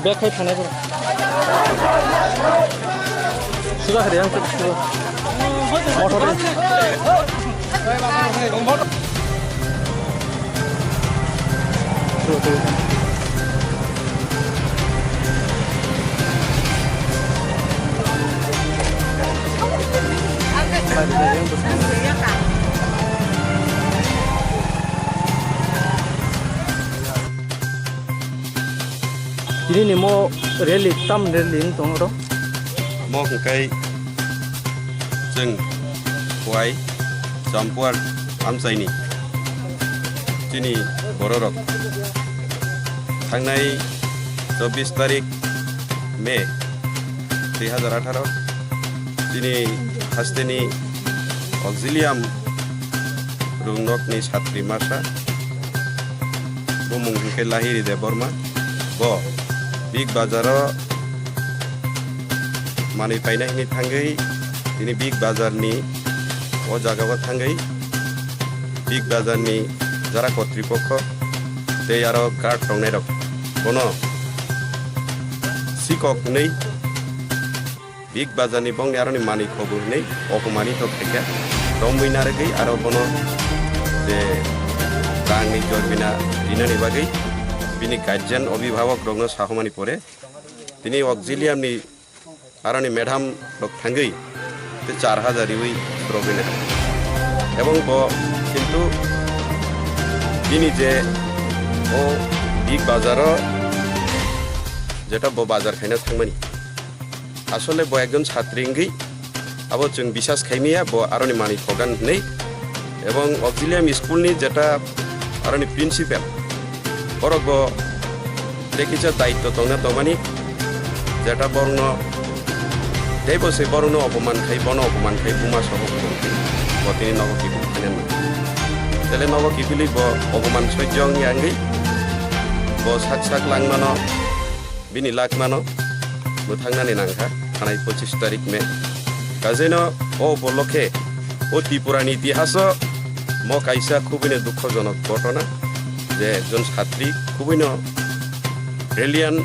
Bekay tanay bro. Sudah hari yang kedua. Motor. Ini nih mau rally tam rally ini tong ro. Mau kai jeng Khowai Champohour Amchaini Sini Lukurok थांनाय 24 तारिख मे 2018 दिनै हास्टेनि अक्सिलियाम रुंनकनि छात्री मासा बुमुंखै लाहिरि दे Burma ब big बाजाराव मानै फायनायनि थांगै दिनै big बाजारनि ओ जागायाव थांगै बिग बाजारनि जारा कर्तृपक्ष ते आरो गार्ड दंनाय दं कोनो सिकक नै बिग बाजारनि बंनि आरो मानै खबो नै अकमानि तो खायखा रमैनारगै आरो बनो जे रांनि जरबिना दिनानि बागै बिनि गार्जियन अभिभावक दंनो साहमानि परे दिनै अक्सिलियामनि आरोनि मेडाम लोक थांगै ते 4000 इवै रबिना এবং ब किन्तु दिनै जे ओ बिग बाजाराव जेटा ब बाजार खायना थांमानि आसले ब एकजन छात्रिंगै आबो जों बिसास खायमिया ब आरोनि मानि खगान नै এবং অক্সিলিয়াম স্কুলनि जेटा आरोनि प्रिन्सिपाल बरक ब देखिचा दायित्व दंना दमानि जेटा बरन देबसे बरन अपमान खाय बन अपमान खाय बुमा सह बतिनि नग किफिल खानेन तेले नग किफिलि ब अपमान सयजं यांगै ब साक साक लांमानो बिनि लाखमानो बुथांनानै नांखा थानाय 25 तारिख मे काजेनो ओ उपलक्षे ओ त्रिपुरानि इतिहास म कायसा खुबैनो दुखजनक घटना जे एकजन छात्री खुबैनो ब्रिलियान्ट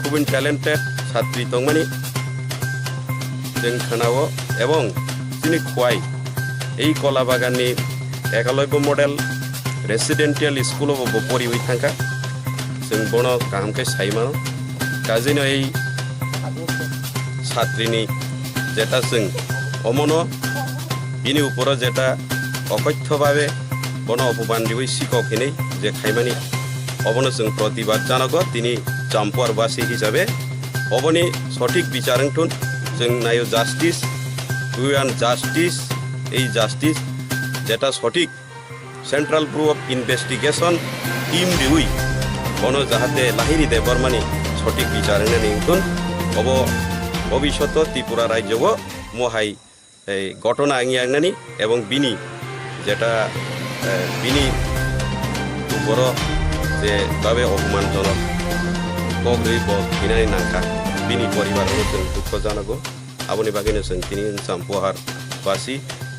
खुबैनो टैलेंटेड छात्री दंमानि जों खोनावो এবং তিনি খোয়াই এই কলা বাগানनि एकालयबो मडेल रेसिडेंशियल स्कूलाव पढ़िबाय थांखा जों बनो गाहामखै सायमानो काजेनो এই छात्रीनि जेटा जों अमनो बिनि उपराव जेटा अकथ्यभावे बनो अपमान दिबै सिकखिनै जे खायमानि अबनो जों प्रतिबाद जानांगौ दिनै चाम्पोहोर बासी हिसाबै अबनि सठिक बिचारंथुन जों नायो जास्टिस वी वान्ट जास्टिस এই জাস্টিস যেটা সঠিক central bureau of investigation team দিউই বনো যাহাতে লাহিরি দে বর্মানি সঠিক বিচারনে নিউটন অব ভবিষ্যৎ ত্রিপুরা রাজ্যব মহাই এই ঘটনা আঙিয়াংনানি এবং বিনি যেটা বিনি উপর যে ভাবে অপমানজনক কগ্রই বিনানি নাঙ্কা বিনি পরিবারও जों দুঃখ জানাগো আবনি বাগিনো जों তিনি চাম্পোহার বাসী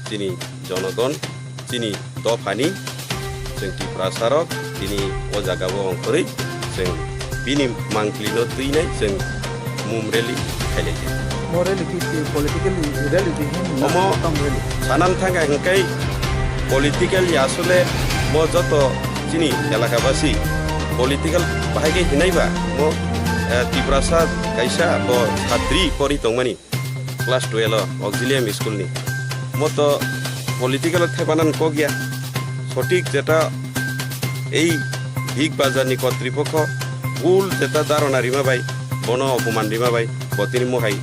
তিনি জনগণ তিনি দফানি जों टिप्रासारक তিনি ও জায়গাবো অঙ্কरै जों बिनि मांक्लिनो दैनाय जों मुम रेली खायलाय मोरेली की पॉलिटिकल रैली दी मो सानाम थांगा हंकै पॉलिटिकल आसले मो जत चिनी एलाकाबासी पॉलिटिकल बाहायगे हिनायबा मो टिप्रासार कायसा ब छात्री परि दंमानि क्लास 12 অক্সিলিয়াম स्कूलनि मो तो पॉलिटिकल थायबानान को गया सठिक जेटा এই बिग बाजारनि কর্তৃপক্ষ ভুল যেটা ধারণা রিমাবাই বন অপমান রিমাবাই বতিনি মহাই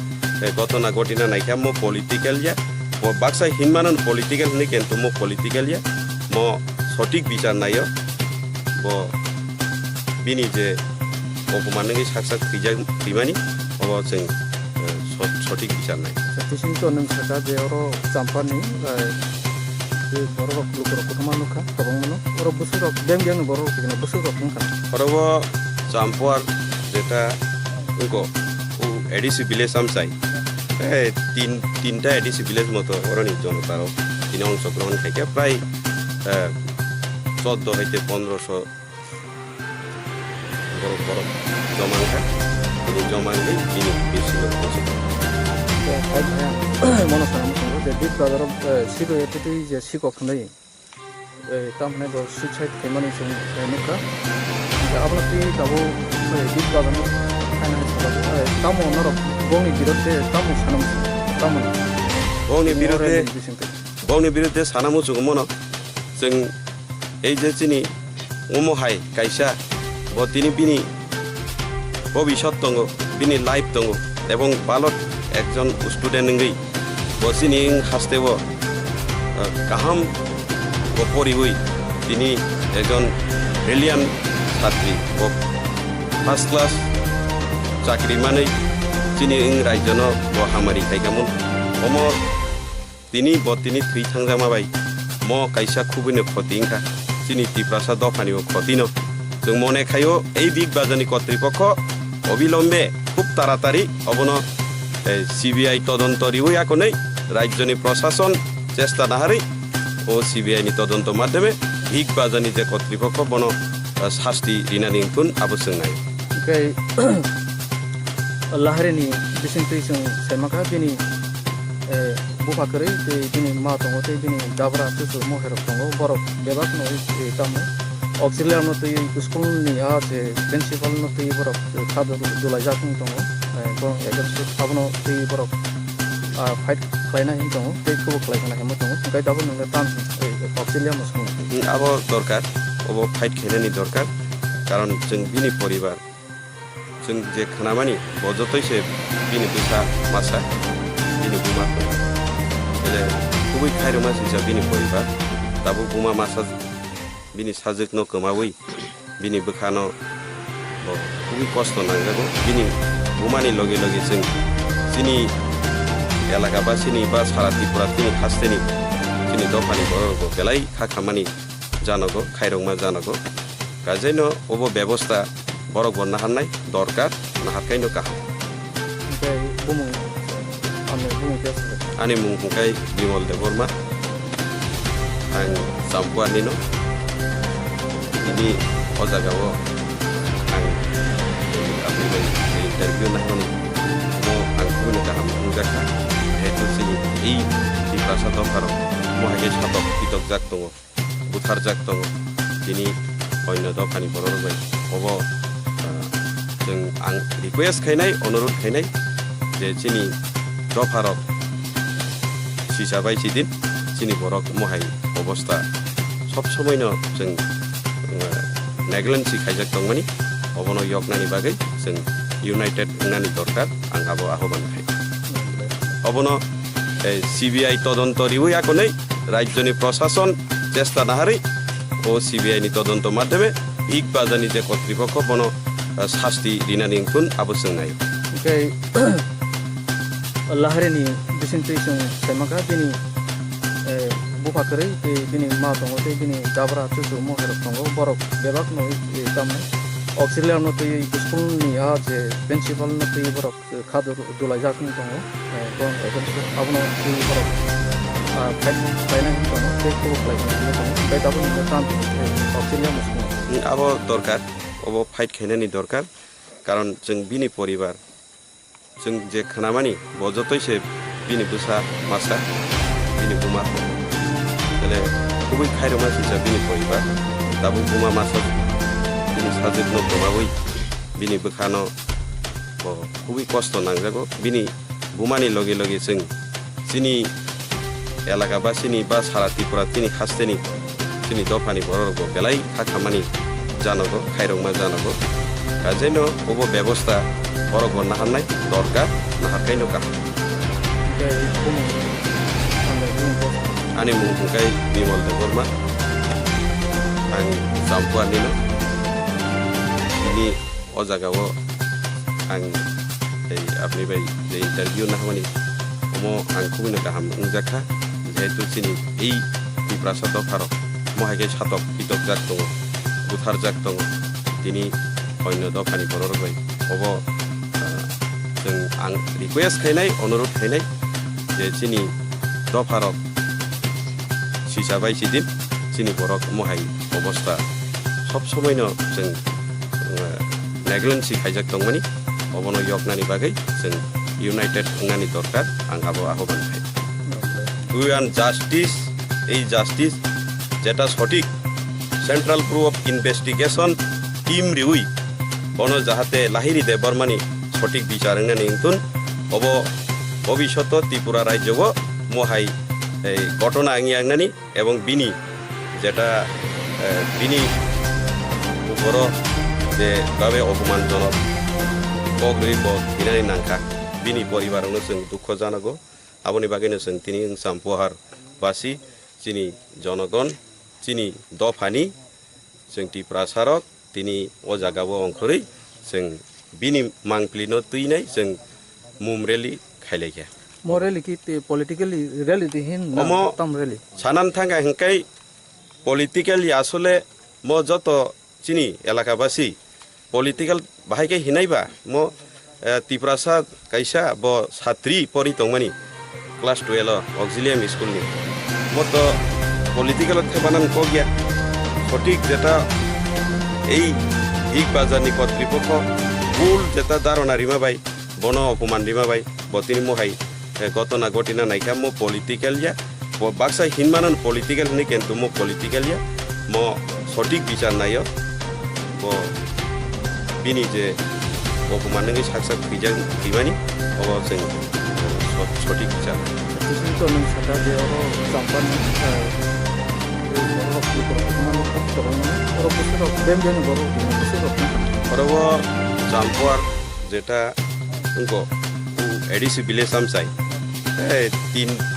ঘটনা ঘটিনা নাইকা মো পলিটিক্যাল ইয়া বাক্সা হিনমানন পলিটিক্যাল নি কিন্তু মো পলিটিক্যাল ইয়া মো সঠিক বিচার নাইও ব বিনি যে অপমান নই সাকসাক থিজা থিমানি অব जों সঠিক বিচার নাই सतीशिं तो नों साजा जे अरो चाम्पानि जे बरक लुकुरक Thwimano तबंगमनो अरो बुसुरक बेंग बेंग बरक किनो बुसुरक नोंखा अरबो चाम्पोहोर जेटा उनको एडिसी विलेज आमचाई तीनटा एडिसी विलेज मतो अरनि जनतार তিনি অংশগ্রহণ থেকে প্রায় 14 হইতে 1500 বড় জমাংকা তিনি জমাংকাই তিনি বেশি লোক আছে মনে সামনে যে বিগ বাজার সিবো এতে যে সিকক নাই তামনে ব সুইসাইড কেমানি जों नुखा आपनाति दाबो बिग बागान फाइनान्स तामो नरक गंनि बिरुद्धे तामो सानाम तामो गंनि बिरुद्धे सानामु जों मनो जों এই যে চিনি ওমহাই কাইসা ব তিনি বিনি ভবিষ্যৎ দङ বিনি লাইফ দङ এবং বালত একজন স্টুডেন্ট নङै বসিনি হাসতেব কাহাম পরিবই তিনি একজন ব্রিলিয়ান ছাত্রী ফার্স্ট ক্লাস চাকরি মানে চিনি রাজ্যন হামারি খাইগামুন অম তিনি তিনি থুই থাंजामाबाय म কাইসা খুবইनो ক্ষতিংখা চিনি টিপ্রাসা দফানিও ক্ষতিনো जों মনে খাইও এই বিগ বাজানি কর্তৃপক্ষ অবিলম্বে খুব তাড়াতাড়ি অবন সিবিআই তদন্ত রিউয়াকनै রাজ্যনি প্রশাসন চেষ্টা নাহারি ও সিবিআই নি তদন্ত মাধ্যমে বিগ বাজানি যে কর্তৃপক্ষ বন শাস্তি রিনানিংতুন আবশ্যক ओमफ्राय लाहारिनि बिसिंथै जों सेमाखा दिनै बुफाकरै दिनै मा दङ दिनै दाब्रा तुसु महेरक दङ बरफ बेबाक नय तामो अक्सिलियार नतै स्कुलनि जे प्रिन्सिपाल नतै बरफ खादो दुलाय जाखुं दङ बरफ एगेन्स्ट थाबनो तै बरफ फाइट खालायनाय दङ बेखौ खालायनाय हेमो दङ ओमफ्राय दाबो नोंनो ताम अक्सिलियार मसुं आबो दरकार अबो फाइट खालायनायनि दरकार कारण जों बिनि परिबार जों जे खानामानि बजतैसे बिनि बिसा मासा बिनि बुमा ele खुबै खायरमा सिसा बिनि परिबार दाबो बुमा मासा बिनि साजोकनो कमावै बिनि बोखानो खुबै कष्ट नांजागौ बिनि बुमानि लगे लगे जों जोंनि एलाका बा सिनि बा सारा त्रिपुरा तिनि खास्तेनि जोंनि दफानि बर'खौ बेलाय खाखामानि जानांगौ खायरमा जानांगौ गाजैनो अबो व्यवस्था बरक बन्ना हानाय दरकार नाहाकायनो गाहाम आंनि मुं हुंखाय बिमल देबरमा आं जाम्पुवानिनो दिनै अजागाव आं आपनिफ्राय इन्टारभिउ नाहरनि आं खुबैनो गाहाम बुंजाखा जिहेतु जोंनि এই टिप्रासा दरकाराव महागे सातक पिटक जाक दङ बुथार जाक दङ दिनै অন্য দফানি বড় রবাই अब जों आं रिक्वेस्ट खायनाय अनुरोध खायनाय जे जोंनि दफारक सिसाबाय सिदिन जोंनि बरक महाय अबस्था सब समयनो जों नेग्लेन्सि खायजाक दंमोन अबनो यगनानि बागै जों इउनाइटेड होननानै दरकार आं आबो आह्वान खाय अबनो सिबिआई तदন্ত रिउयाकनै राज्यनि प्रशासन চেষ্টা नाहारि ও সিবিআই নি তদন্ত মাধ্যমে বিগ বাজানি যে কর্তৃপক্ষ বন শাস্তি রিনানিংতুন আবশ্যক নাই ओमफ्राय लाहारिनि बिसिंथै जों सेमाखा दिनै बुफाकरै दिनै मा दङ दिनै दाब्रा तुसु महेरक दङ बरफ बेबाक नय तामने अक्सिलियार नतै स्कुलनि जे प्रिन्सिपाल नतै बरफ खादो दुलाय जाखुं दङ बरफ एगेन्स्ट थाबनो बरफ फाइट खालायनाय दङ बेखौ खालायनाय दङ ओमफ्राय दाबो नोंनो ताम अक्सिलियार मसुं आबो दरकार अब फाइट खायनायनि दरकार कारण जों बिनि परिबार जों जे खानामानि बजतैसे बिनि बुसा मासा बिनि बुमा ele खुबै खायरमा सिसा बिनि परिबार दाबो बुमा मासा बिनि साजोकनो कमावै बिनि बोखानो खुबै कष्ट नांजागौ बिनि बुमानि लगे लगे जों जोंनि एलाका बा सिनि बा सारा त्रिपुरा तिनि खास्तेनि जोंनि दफानि बर'खौ बेलाय खाखामानि जानांगौ खायरमा जानांगौ गाजैनो अबो व्यवस्था बरक बन्ना हानाय दरकार नाहाकायनो गाहाम आंनि मुं हुंखाय बिमल देबरमा आं जाम्पुवानिनो दिनै अजागाव आं आपनिफ्राय इन्टारभिउ नाहरनि आं खुबैनो गाहाम बुंजाखा जिहेतु जोंनि এই टिप्रासा दफाराव महागे सातक पिटक जाक दङ बुथार जाक दङ दिनै অন্য দফানি বড় রবাই अब जों आं रिक्वेस्ट खायनाय अनुरोध खायनाय जे जोंनि दफारक सिसाबाय सिदिन जोंनि बरक महाय अबस्था सब समायनो जों नेग्लेन्सि खायजाक दंमोन अबनो यगनानि बागै जों इउनाइटेड थांनानि दरकार आंहाबो आह्वान खाय उइ वान्ट जास्टिस এই জাস্টিস যেটা সঠিক central bureau of investigation team রিউই বন যাহাতে লাহিরি দেববর্মানি সঠিক বিচার নিতুন অব ভবিষ্যৎ ত্রিপুরা রাজ্যব মহাই এই ঘটনা আংনানি এবং বিনি যেটা বিনি উপর যে ভাবে অপমানজনক বগ্রিব হিনানি নাংখা বিনি পরিবারनो जों দুঃখ জানাগো আবনি বাগैनो जों তিনি চাম্পোহার বাসী চিনি জনগণ চিনি দফানি जों टिप्रासारक তিনি ও জায়গাবো অংখरै जों বিনি मांप्लिनो तुइनाय जों मुम रेली खायलायखा मोरेली की पॉलिटिकली रैली दिहिन तम रैली सानान थांगा हंकाय पॉलिटिकली आसले म जत चिनी एलाकाबासी पॉलिटिकल बाहायके हिनायबा म टिप्रासा कायसा ब छात्री परि तंमानि क्लास 12 ऑक्सिलियम स्कूल नि म तो पॉलिटिकल खेबानान को गया सठिक जेटा এই হিক বাজারনি কর্তৃপক্ষ ভুল যেটা ধারণা রিমাবাই বন অপমান রিমাবাই বতিনি মহাই ঘটনা ঘটিনা নাইকা মো পলিটিক্যালিয়া বাক্সা হিনমানন পলিটিক্যাল নি কিন্তু মো পলিটিক্যালিয়া মো সঠিক বিচার নাইও বিনি যে অপমান নঙ্গি সাকসাক বিজান দিবানি অব जों সঠিক বিচার তো নং সাটা যে চাম্পান Orang Champohour যেটা उनको एडिसी विलेज आमचाइ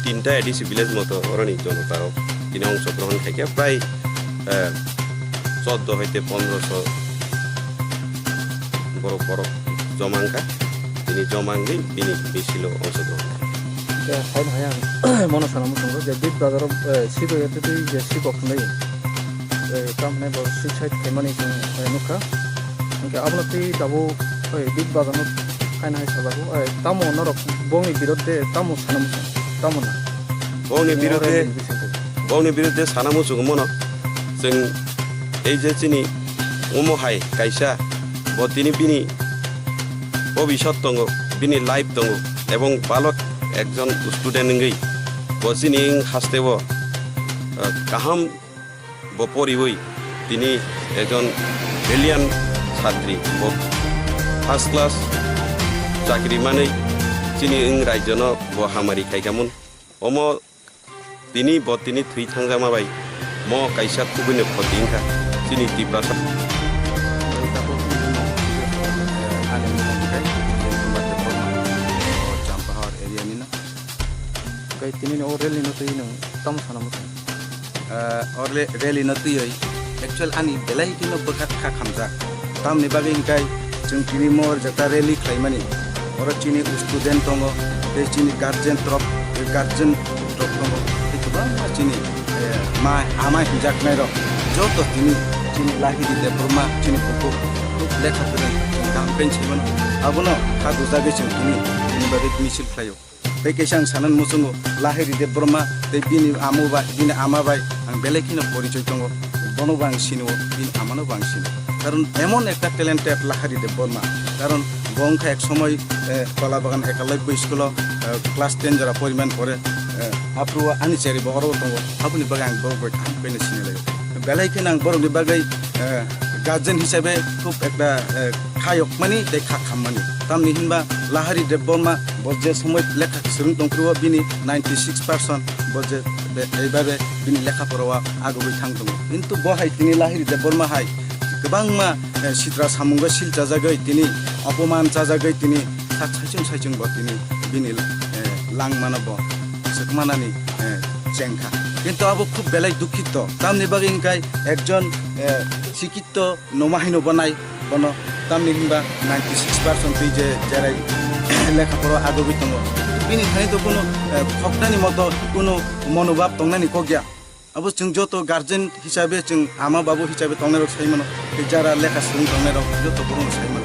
तीनटा एडिसी विलेज मतो अरनि जनतार তিনি অংশগ্রহণ থেকে প্রায় 14 হইতে 1500 বড় বড় জমাঙ্কা তিনি জমাঙ্গি তিনি বেশিল অংশগ্রহণ हाइन हाया मन सानामु संग जे बिग बाजार सिबो याते जे सिबो खनै काम नै ब सुसाइड केमानि जों नुखा ओके आबलति दाबो बिग बाजार न हाइन हाय साबागो तामो नरक बंनि बिरुद्धे तामो सानामु तामो ना बंनि बिरुद्धे सानामु जों मन जों এই যে চিনি ওমহাই কাইসা বতিনি বিনি ভবিষ্যৎ দङ বিনি লাইফ দङ এবং বালক একজন স্টুডেন্ট নঙ্গই বসিনি হাসতেব কাহাম বপরিবই তিনি একজন ব্রিলিয়ান ছাত্রী ফার্স্ট ক্লাস চাকরি মানে চিনি রাজ্যন বহামারি খাইকামুন অম তিনি বতিনি থুই থাংজামাবাই म কাইসা খুবইনো ফতিংখা চিনি Tiprasa kai tini no rally no tui no tam sanamu orle rally no tui actual ani belai kino bekat kha khamja tam ni bagin kai jung tini mor jata rally khlaimani ora chini student tongo te chini guardian trop tongo ikba ma chini ma ama hijak nai ro joto tini lahiri de burma chini buku lekha peren campaign chimon abuno khadu jage chini bagik misil khlayo Bekesang sanan musungo lahiri de Burma de bini amuba bini amabai ang belekino porichoy tongo bono bang sino bin amano bang sino karon emon ekta talented lahiri de Burma karon bongkha ek somoy kala bagan ekalai school class 10 jara poriman pore apruwa ani cheri boro tongo apuni bagang boro kam pene sinele belekino ang boro bagai guardian হিসেবে খুব একটা খায়ক মানে দেখা খামানি তাম নিহিনবা লাহারি দেববর্মা বজে সময় লেখা সুরুং দংক্রুয়া বিনি 96% বজে এইভাবে বিনি লেখা পড়াওয়া আগবই থাংদং কিন্তু বহাই তিনি লাহারি দেববর্মা হাই गोबांमा सिद्रा सामुंगा सिल जाजागै तिनी अपमान जाजागै तिनी साइचुं ब तिनी बिनि लां मानब सकमानानि जेंखा কিন্তু আবো খুব বেলাই দুঃখিত তামনি বাগিনকাই একজন শিক্ষিত নমাহিনো বানাই বন তামনি হিনবা 96% তুই যে যারাই লেখাপড়া আগবি দङ বিনি খানি তো কোনো ফকনানি মতো কোনো মনোভাব দংনানি কগিয়া अब जों जत गार्जेन हिसाबै जों आमा बाबु हिसाबै तंनाय साइमन जारा लेखा सुरुं तंनाय जत बरं Simon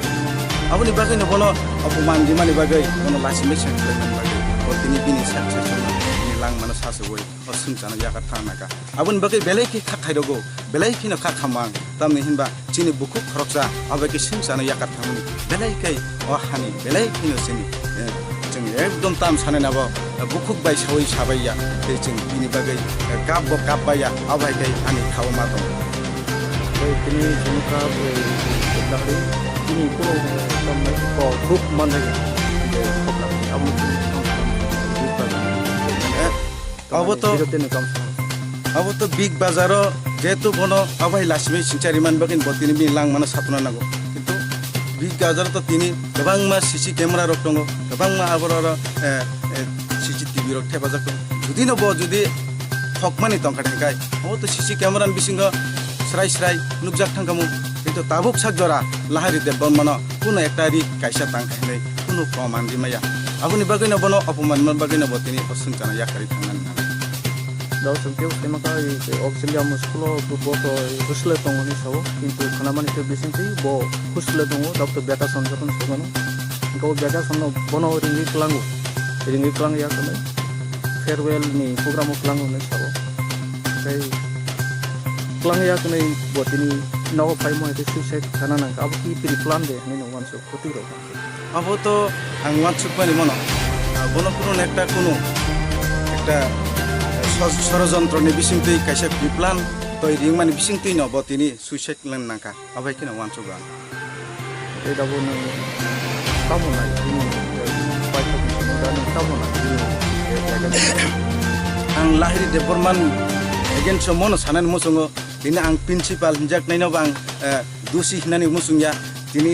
aboni bagai no bono apuman di mani bagai bono lasime sengkleman bagai o tini bini sakse sona ni lang mana sasewoi o sungchana yakar thanaka aboni bagai belai ki khakhai dogo belai ki no khakhamang tamni hinba chini buku khoroksa abaki sungchana yakar thamuni belai kai o hani belai ki no sini जों एकदम ताम साने नाबो बुखुक bye सावै साबाया ते जों बिनि बागै गाब गाबाया आबायगाय आनि खाव मा दं তিনি Phunukha Lahari তিনি কোনো সময় খুব মানে যে अब तो बिग बाजार जेतु बनो अबाय लासिमे सिंचारि मान बागिन बतिनि बि लां माना सातना नागो किन्तु बिग बाजार तो तिनि गोबां मा सीसी कैमरा रक दङ गोबां मा आबरर सीसीटीवी रक थेबाजाक जुदि न बो जुदि थकमानि तंखाथाय अब तो सीसी कैमरा बिसिंग स्राय स्राय नुकजाक थांगामु किन्तु ताबुक सागजरा लाहारि देब बमन कुनो एकटारि कायसा तांखायनै कुनो प्रमाण दिमाया आबुनि बागै न बनो अपमान मन बागै न बतिनि असुंचाना याखारि थांनानै daw sengkeu semaka auxiliar musculo boto husle tongo ni sawo kintu khanamani te bisinti bo husle tongo doctor beta sonjapon semano ko beta sonno bono ringi klang ya kame farewell ni program klang ni sawo kai klang ya kame botini naw pai mo te suicide kanana ab ki pri plan de ni no wanso koti ro abo to ang wansu pani mono bono kuno ekta ষড়যন্ত্রনি বিসিংতি কাইসা প্রিপ্লান তৈ রিংমানি বিসিংতি ন বতিনি suicide lane নাকা আবাই কিনা ওয়ানসুগা এই দাবনো কামনাই ini পাইতো মুদানি কামনাই ang lahiri de borman again so mono sanan musungo ini ang principal hinjak naino bang doshi hinani musungya tini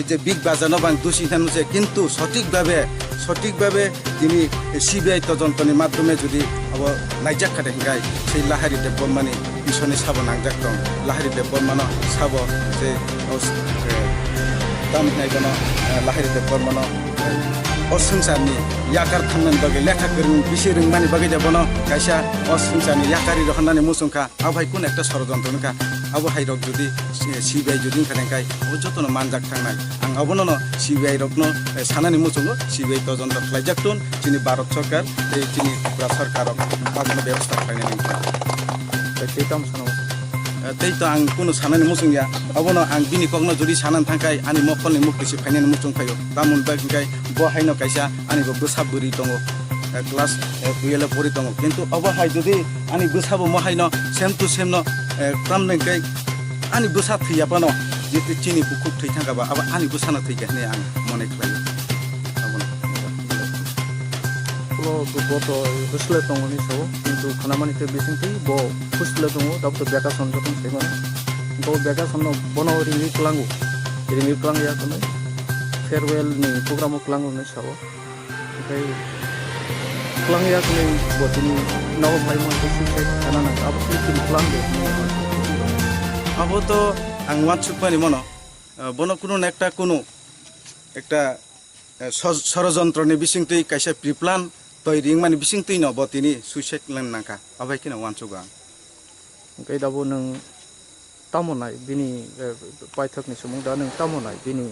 এই যে বিগ বাজার নবাং দোষী হিসাবে কিন্তু সঠিকভাবে তিনি সিবিআই তদন্তনি মাধ্যমে যদি अब नायजाक खादे हिंगाय সেই লাহারি দেব বর্মানি পিছনে সাব নাংজাক দं লাহারি দেব বর্মান সাব যে দাম নাইগन লাহারি দেব বর্মান असंसारनि याकार थांनान बागै लेखा गोरों बिसोर मानि बागै देबनो कायसा असंसारनि याकारि रहनानै मुसुंखा आबाय कोन एकटा षড়যন্ত্রनका अब हाइरक जुदि सिबिआई जुदि खानायखाय अब जतनो मानजाक थांनाय आं अबनो सिबिआई रकनो सानानि मुसुंगो सिबिआई तदন্ত खालायजाकटोन जोंनि भारत सरकार जोंनि त्रिपुरा सरकार बागनो व्यवस्था खालायनानै तेताम सानाव तै त आं कुनो सानानि मुसुंया अबनो आं बिनि कगनो जुदि सानान थांखाय आनि मखलनि मुक्तिसि फाइनानि मुसुं फायो तामुन बागै बहायनो कायसा आनि बोसा बुरि दङ क्लास 12 परि दङ किन्तु अबहाय जुदि आनि बोसाबो महायनो सेम टु सेम न तामनैखाय आनि बोसा थैयाबानो जेते चिनि बुखुक थै थांगाबा अब आनि बोसाना थैगाने आं मने खालायो अबनो boto husle tongo ni sawo kintu khanamani te bisinti bo husle tongo doctor beta sonjapon semano bo beta sonno bono ringi klang ya kame farewell ni program klang ni sawo kai klang ya kame botini naw bhai mo te suicide kanana ab ki plan de अब तो आं वानसुक पानि मनो बनो कुनो एकटा षড়যন্ত্রनि बिसिंति कायसा preplan तै रिंमानि बिसिंति न बतिनि suicide लेन नाका आबाय किना वानसुगा kai dabo nang tamonai bini paithakni sumung da nang tamonai bini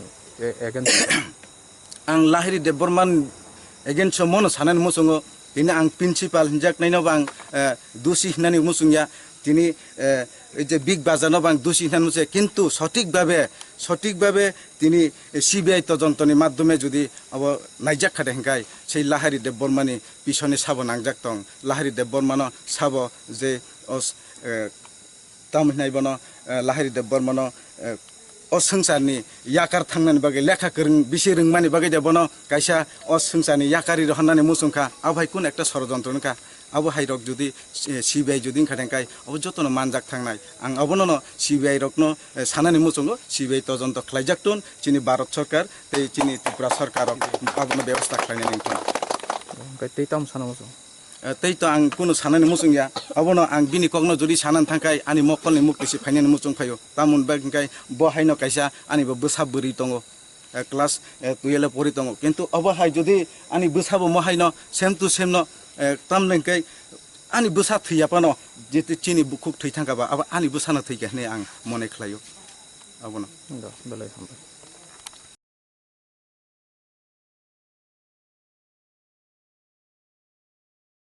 against आं लाहिरि देब बर्मान एगेन्स्ट मनो सानानि मुसुंगो बिनि आं प्रिन्सिपाल हिनजाक नायनो बां दोषी हिनानि मुसुंया তিনি এই যে বিগ বাজার নবাং দোষী হিসাবে কিন্তু সঠিকভাবে তিনি সিবিআই তদন্তনি মাধ্যমে যদি अब নাইজাক খাদে হিংকাই সেই লাহারি দেব বর্মানি পিছনে সাব নাংজাক দं লাহারি দেব বর্মান সাব যে তাম হিনাইবন লাহারি দেব বর্মান असंसारनि याकार थांनानि बागै लेखा गोरों बिसि रोंमानि बागै देबनो कायसा असंसारनि याकारि रहनानै मुसुंखा आबाय कुन एकटा षড়যন্ত্রनका अब हाइरक जुदि सिबिआई जुदि खाथेंखाय अब जतनो मानजाक थांनाय आं अबनो सिबिआई रकनो सानानि मुसुंगो सिबिआई तदন্ত खालायजाकटोन जोंनि भारत सरकार जोंनि त्रिपुरा सरकार अबनो व्यवस्था खालायनानै kai teitam sanaw तै त आं कुनो सानानि मुसुंया अबनो आं बिनि कगनो जुदि सानान थांखाय आनि मखलनि मुक्तिसि फाइनानि मुसुं फायो तामुन बागिंखाय बहायनो कायसा आनिबो बोसा बुरि दङ क्लास 12 परि दङ किन्तु अबहाय जुदि आनि बोसाबो महायनो सेम टु सेम न तामनैखाय आनि बोसा थैयाबानो जेते चिनि बुखुक थै थांगाबा अब आनि बोसाना थैगाने आं मने खालायो अबनो belai